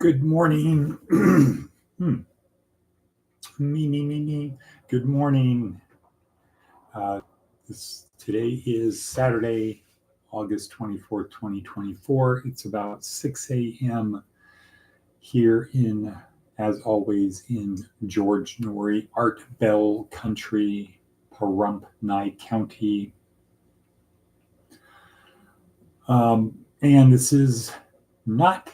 Good morning. Me. Good morning. Today is Saturday, August 24th, 2024. It's about 6 a.m. here as always, in George Norrie, Art Bell Country, Pahrump, Nye County. And this is not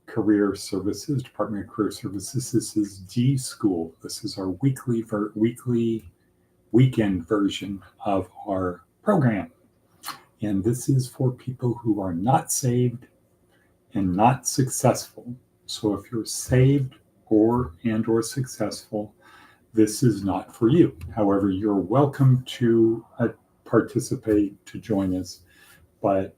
Career Services, Department of Career Services. This is G.school. This is our weekly weekend version of our program. And this is for people who are not saved and not successful. So if you're saved or successful, this is not for you. However, you're welcome to participate, to join us, but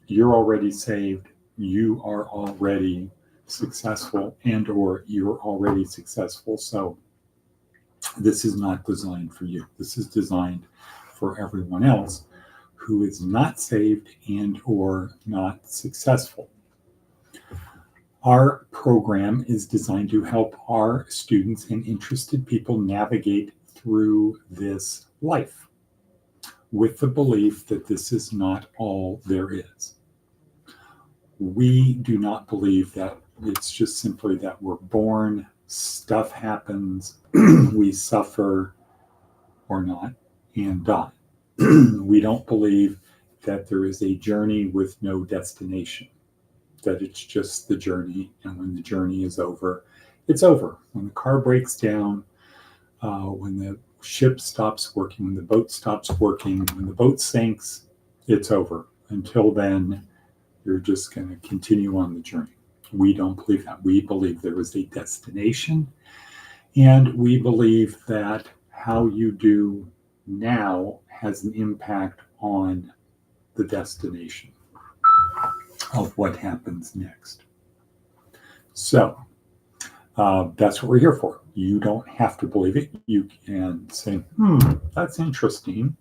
you're already saved, you are already successful, or you're already successful. So this is not designed for you. This is designed for everyone else who is not saved or not successful. Our program is designed to help our students and interested people navigate through this life with the belief that this is not all there is. We do not believe that it's just simply that we're born, stuff happens, we suffer or not, and die. We don't believe that there is a journey with no destination, that it's just the journey, and when the journey is over, it's over. When the car breaks down, when the ship stops working, when the boat stops working, when the boat sinks, it's over. Until then, you're just going to continue on the journey. We don't believe that. We believe there is a destination, and we believe that how you do now has an impact on the destination of what happens next. So that's what we're here for. You don't have to believe it. You can say, that's interesting.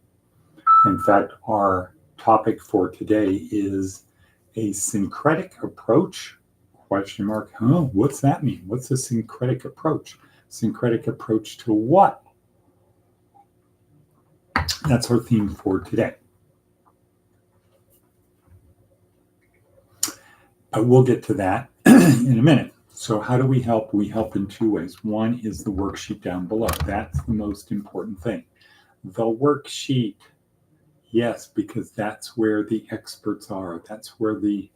In fact, our topic for today is a syncretic approach, ? What's that mean? What's a syncretic approach? Syncretic approach to what? That's our theme for today. But we'll get to that in a minute. So how do we help? We help in two ways. One is the worksheet down below. That's the most important thing. The worksheet. Yes, because that's where the experts are. That's where the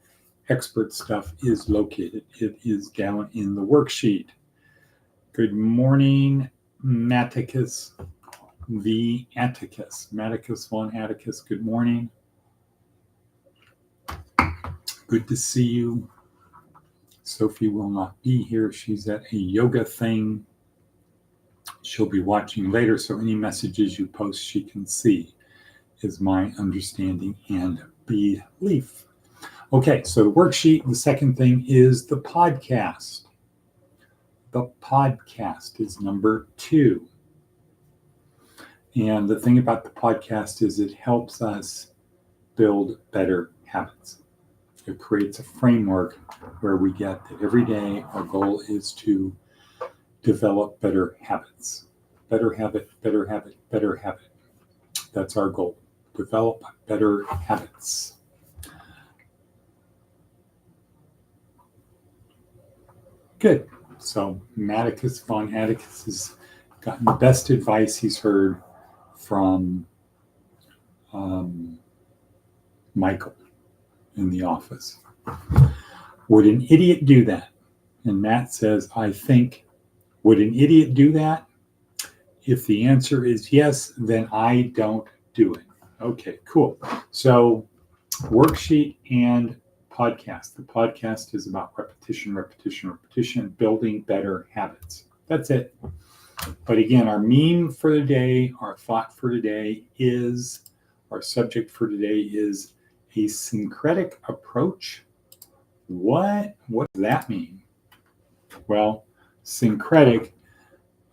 expert stuff is located. It is down in the worksheet. Good morning, Maticus V. Atticus. Maticus von Atticus, good morning. Good to see you. Sophie will not be here. She's at a yoga thing. She'll be watching later, so any messages you post she can see, is my understanding and belief. Okay, so the worksheet. The second thing is the podcast. The podcast is number 2. And the thing about the podcast is it helps us build better habits. It creates a framework where we get that every day our goal is to develop better habits. Better habit, better habit, better habit. That's our goal. Develop better habits. Good. So Maticus von Atticus has gotten the best advice he's heard from Michael in the office. Would an idiot do that? And Matt says, I think, would an idiot do that? If the answer is yes, then I don't do it. Okay, cool. So worksheet and podcast. The podcast is about repetition, building better habits. That's it. But again, our meme for the day, our thought for today is, our subject for today is a syncretic approach. What does that mean? Well, a syncretic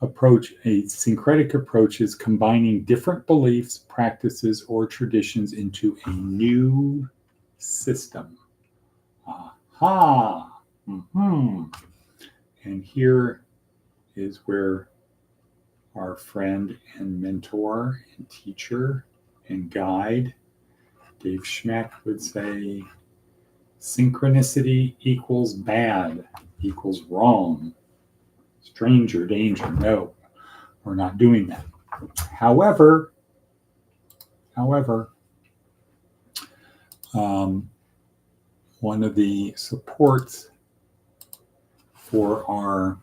approach is combining different beliefs, practices, or traditions into a new system. Aha! And here is where our friend and mentor and teacher and guide, Dave Schmeck, would say, synchronicity equals bad, equals wrong, stranger danger. No, we're not doing that. However, one of the supports for our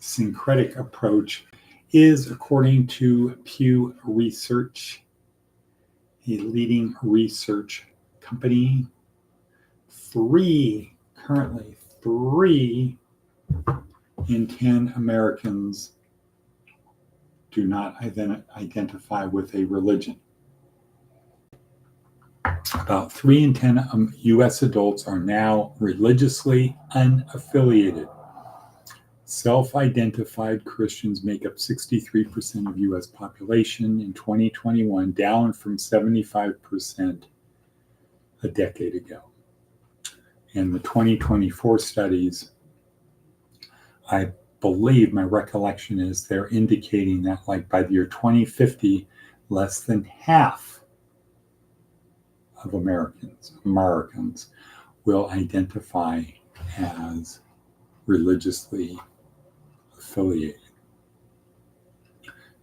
syncretic approach is, according to Pew Research, a leading research company, currently 3 in 10 Americans do not identify with a religion. About 3 in 10 U.S. adults are now religiously unaffiliated. Self-identified Christians make up 63% of U.S. population in 2021, down from 75% a decade ago. And the 2024 studies, I believe, my recollection is they're indicating that like by the year 2050, less than half of Americans will identify as religiously affiliated.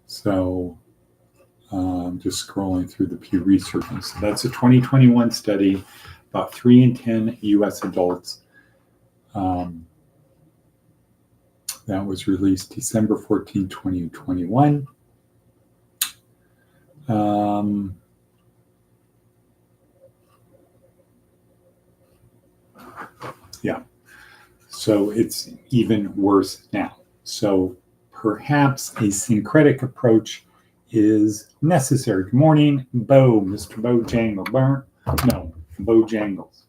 So just scrolling through the Pew Research. So that's a 2021 study, about 3 in 10 U.S. adults. That was released December 14, 2021. Yeah. So it's even worse now. So perhaps a syncretic approach is necessary. Good morning, Bo, Mr. Bojangle. No, Bojangles.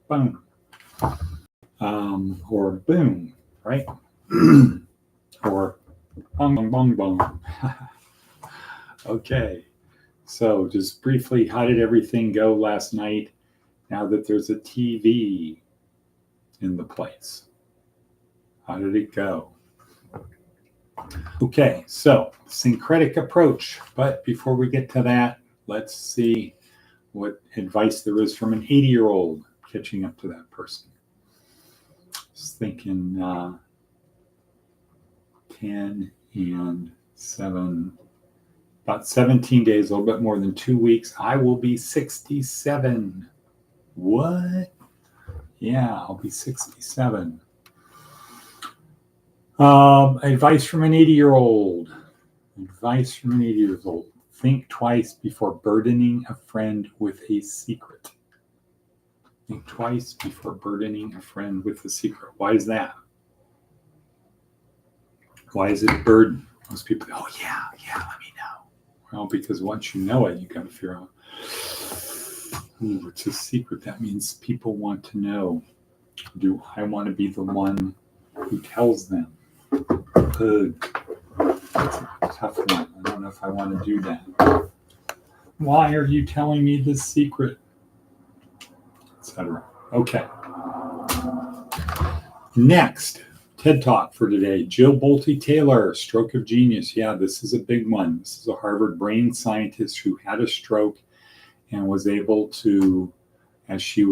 Boom. Or boom, right? Or bong, bong, bong, bong. Okay. So just briefly, how did everything go last night now that there's a TV in the place? How did it go? Okay, so syncretic approach. But before we get to that, let's see what advice there is from an 80-year-old catching up to that person. Just thinking 10 and 7, about 17 days, a little bit more than 2 weeks, I will be 67. What? Yeah, I'll be 67. Advice from an 80-year-old. Advice from an 80-year-old. Think twice before burdening a friend with a secret. Think twice before burdening a friend with a secret. Why is that? Why is it a burden? Most people go, oh, yeah, let me know. Well, because once you know it, you got to figure out, ooh, it's a secret. That means people want to know. Do I want to be the one who tells them? That's a tough one. I don't know if I want to do that. Why are you telling me this secret? Etc. Okay. Next, TED Talk for today. Jill Bolte Taylor, stroke of genius. Yeah, this is a big one. This is a Harvard brain scientist who had a stroke and was able to, as she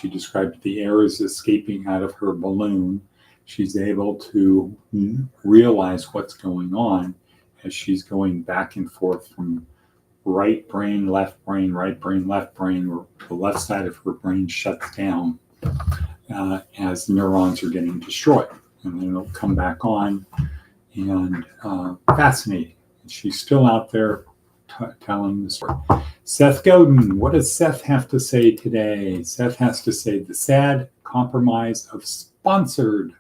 described, the air is escaping out of her balloon. She's able to realize what's going on as she's going back and forth from right brain, left brain, right brain, left brain, where the left side of her brain shuts down as neurons are getting destroyed. And then it'll come back on, and fascinating. And she's still out there telling the story. Seth Godin, what does Seth have to say today? Seth has to say the sad compromise of sponsored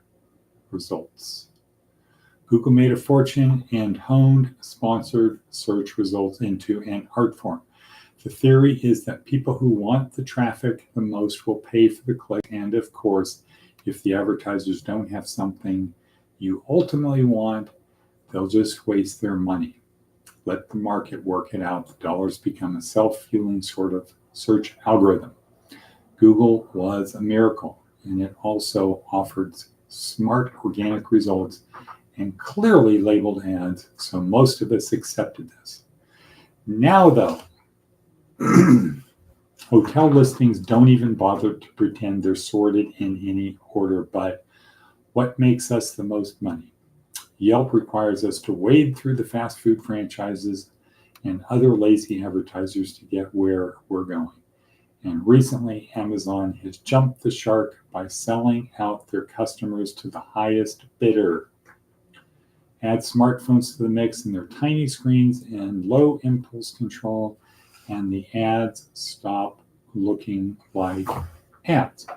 results. Google made a fortune and honed sponsored search results into an art form. The theory is that people who want the traffic the most will pay for the click. And of course, if the advertisers don't have something you ultimately want, they'll just waste their money. Let the market work it out. The dollars become a self-fueling sort of search algorithm. Google was a miracle, and it also offered smart organic results and clearly labeled ads, so most of us accepted this. Now, though, hotel listings don't even bother to pretend they're sorted in any order, but what makes us the most money? Yelp requires us to wade through the fast food franchises and other lazy advertisers to get where we're going. And recently, Amazon has jumped the shark by selling out their customers to the highest bidder. Add smartphones to the mix and their tiny screens and low impulse control, and the ads stop looking like ads.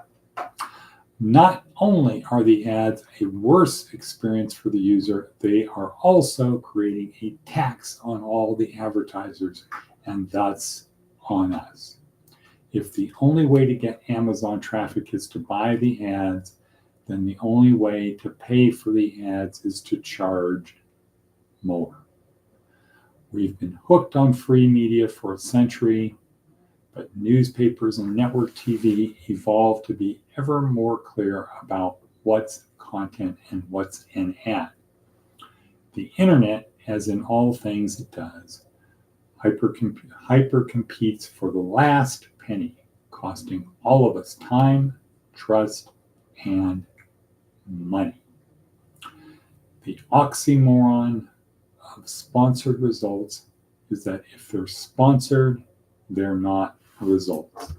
Not only are the ads a worse experience for the user, they are also creating a tax on all the advertisers and thus on us. If the only way to get Amazon traffic is to buy the ads, then the only way to pay for the ads is to charge more. We've been hooked on free media for a century, but newspapers and network TV evolved to be ever more clear about what's content and what's an ad. The internet, as in all things it does, hyper competes for the last penny, costing all of us time, trust, and money. The oxymoron of sponsored results is that if they're sponsored, they're not results.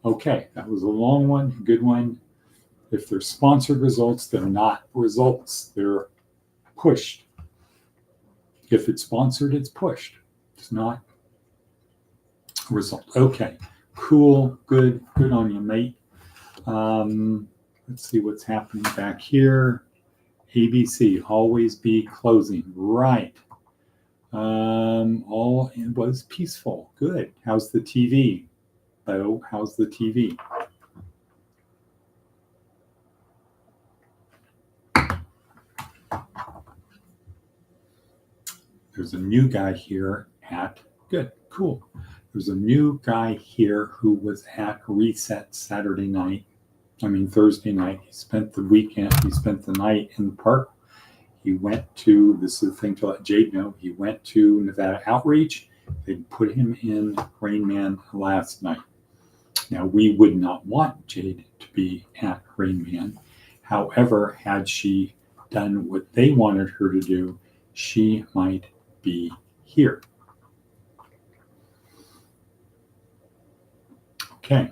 Okay, that was a long one, good one. If they're sponsored results, they're not results. They're pushed. If it's sponsored, it's pushed. It's not a result. Okay, cool, good on you, mate. Let's see what's happening back here. ABC, always be closing. Right. All it was peaceful. Good. How's the TV? Bo, how's the TV? There's a new guy here at, good, cool. There's a new guy here who was at Reset Thursday night. He spent the weekend, he spent the night in the park. He went to, this is the thing to let Jade know, he went to Nevada Outreach. They put him in Rain Man last night. Now, we would not want Jade to be at Rain Man. However, had she done what they wanted her to do, she might be here. Okay.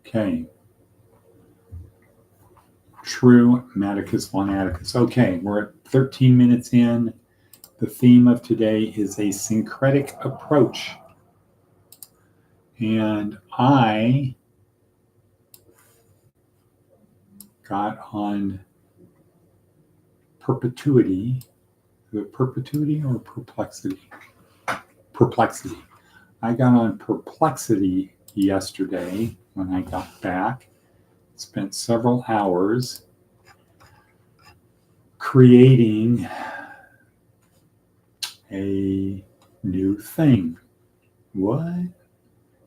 Okay. True, Maticus von Atticus. Okay, we're at 13 minutes in. The theme of today is a syncretic approach. And I got on perpetuity. The perpetuity or perplexity? Perplexity. I got on perplexity yesterday when I got back. Spent several hours creating a new thing. What?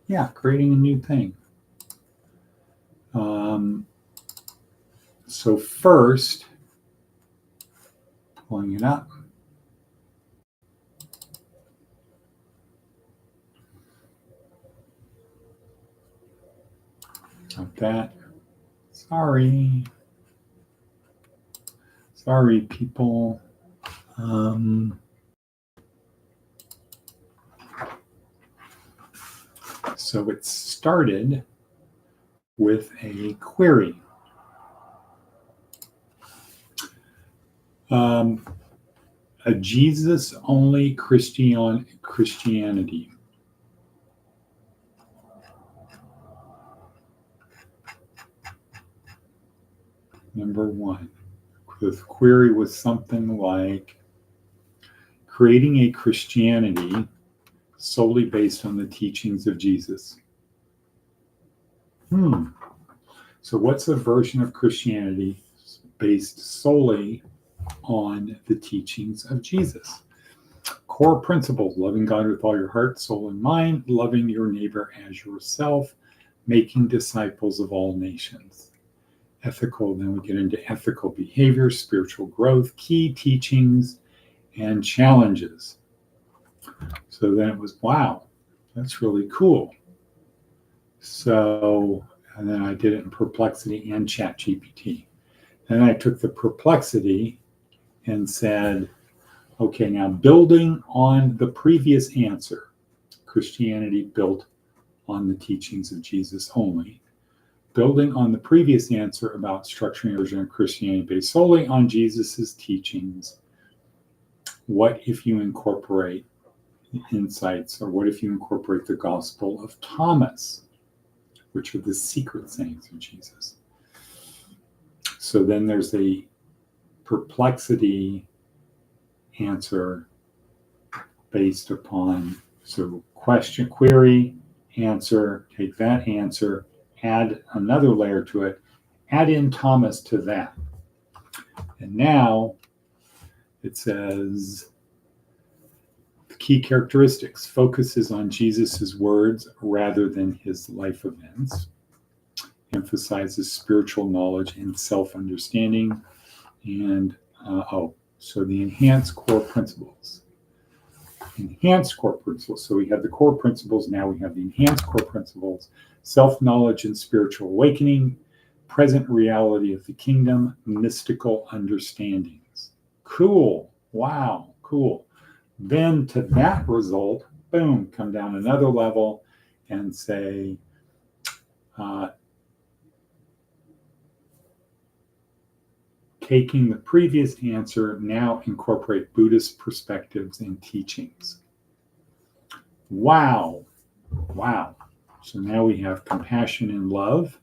Yeah, creating a new thing. So first, pulling it up. Like that. Sorry, people. So it started with a query. A Jesus-only Christianity. Number one. The query was something like creating a Christianity solely based on the teachings of Jesus. So what's a version of Christianity based solely on the teachings of Jesus? core principles: loving God with all your heart, soul, and mind, loving your neighbor as yourself, making disciples of all nations. Ethical, then we get into ethical behavior, spiritual growth, key teachings, and challenges. So then it was, wow, that's really cool. So, and then I did it in Perplexity and ChatGPT. Then I took the Perplexity and said, okay, now building on the previous answer, Christianity built on the teachings of Jesus only. Building on the previous answer about structuring a version of Christianity based solely on Jesus's teachings, what if you incorporate the insights, or what if you incorporate the Gospel of Thomas, which are the secret sayings of Jesus? So then there's a Perplexity answer based upon, so question, query, answer, take that answer, add another layer to it, add in Thomas to that. And now it says the key characteristics: focuses on Jesus's words rather than his life events, emphasizes spiritual knowledge and self-understanding, and so the enhanced core principles. Enhanced core principles. So we have the core principles, now we have the enhanced core principles: self-knowledge and spiritual awakening, present reality of the kingdom, mystical understandings. Cool. Wow, cool. Then to that result, boom, come down another level and say, taking the previous answer, now incorporate Buddhist perspectives and teachings. Wow. Wow. So now we have compassion and love,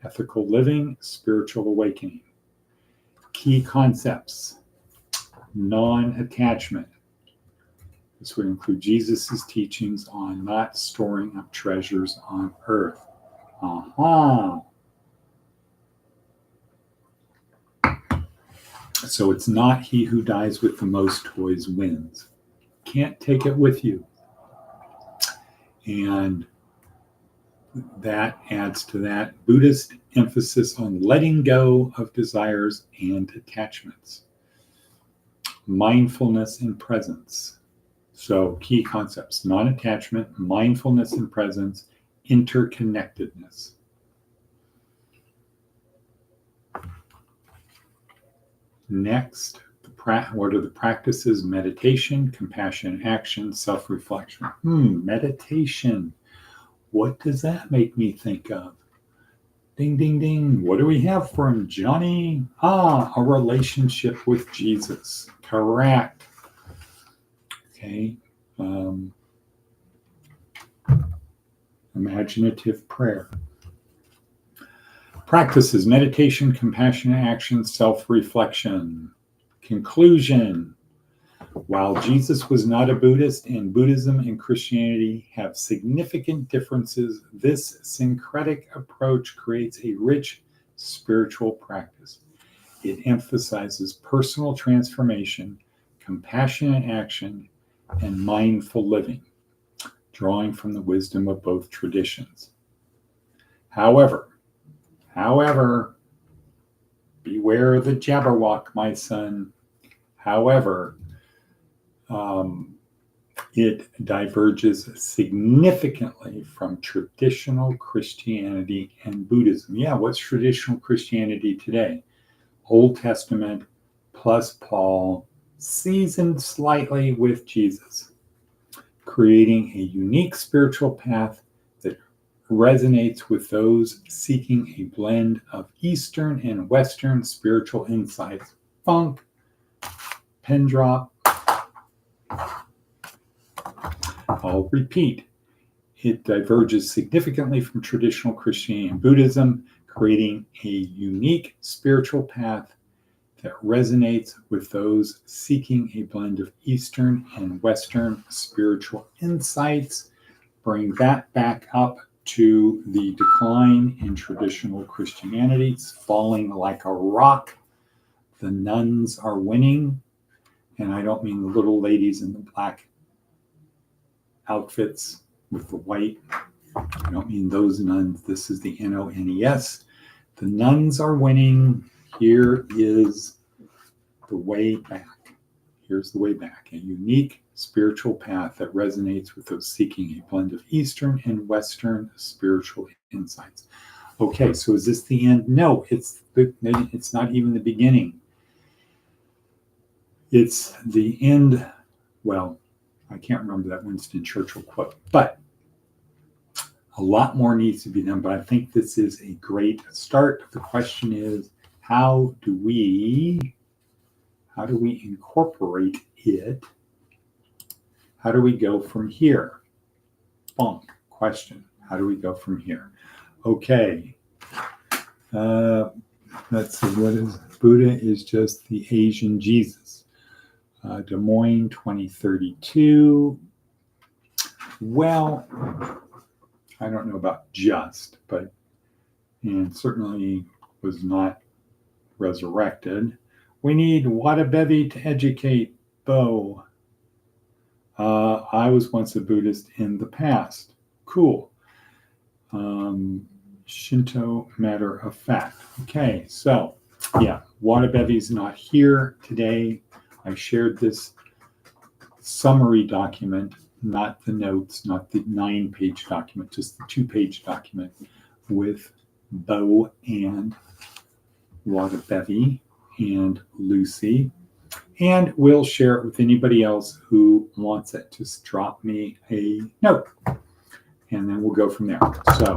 ethical living, spiritual awakening. Key concepts: non-attachment. This would include Jesus's teachings on not storing up treasures on earth. So it's not he who dies with the most toys wins. Can't take it with you. And that adds to that Buddhist emphasis on letting go of desires and attachments. Mindfulness and presence. So key concepts: non-attachment, mindfulness and presence, interconnectedness. Next, what are the practices? Meditation, compassion, action, self-reflection. Meditation. What does that make me think of? Ding, ding, ding. What do we have from Johnny? A relationship with Jesus. Correct. Okay. Imaginative prayer. Practices: meditation, compassion, action, self-reflection. Conclusion: while Jesus was not a Buddhist, and Buddhism and Christianity have significant differences, this syncretic approach creates a rich spiritual practice. It emphasizes personal transformation, compassionate action, and mindful living, drawing from the wisdom of both traditions. However, beware the Jabberwock, my son. However, it diverges significantly from traditional Christianity and Buddhism. Yeah, what's traditional Christianity today? Old Testament plus Paul, seasoned slightly with Jesus, creating a unique spiritual path that resonates with those seeking a blend of Eastern and Western spiritual insights. Funk, pin drop. I'll repeat. It diverges significantly from traditional Christianity and Buddhism, creating a unique spiritual path that resonates with those seeking a blend of Eastern and Western spiritual insights. Bring that back up to the decline in traditional Christianity. It's falling like a rock. The nuns are winning, And I don't mean the little ladies in the black outfits with the white. I don't mean those nuns. This is the NONES. The nuns are winning. Here is the way back. Here's the way back. A unique spiritual path that resonates with those seeking a blend of Eastern and Western spiritual insights. Okay, so is this the end? No, it's not even the beginning. It's the end. Well, I can't remember that Winston Churchill quote, but a lot more needs to be done. But I think this is a great start. The question is, how do we incorporate it? How do we go from here? Bonk. Question. How do we go from here? Okay. Let's see. What is Buddha is just the Asian Jesus. Des Moines 2032. Well, I don't know about just, but, and certainly was not resurrected. We need Wadabevi to educate, Bo. I was once a Buddhist in the past. Cool. Shinto, matter of fact. Okay, so yeah, Wadabevi's not here today. I shared this summary document, not the notes, not the 9-page document, just the 2-page document with Bo and Wadabevi and Lucy. And we'll share it with anybody else who wants it. Just drop me a note. And then we'll go from there. So,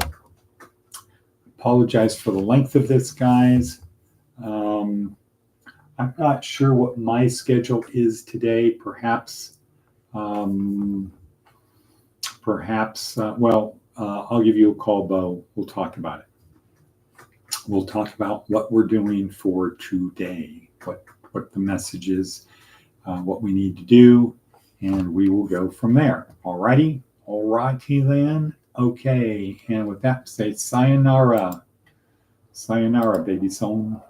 apologize for the length of this, guys. I'm not sure what my schedule is today. Perhaps, I'll give you a call, Bo. We'll talk about it. We'll talk about what we're doing for today, what the message is, what we need to do, and we will go from there. All righty? All righty then. Okay. And with that, say sayonara. Sayonara, baby son.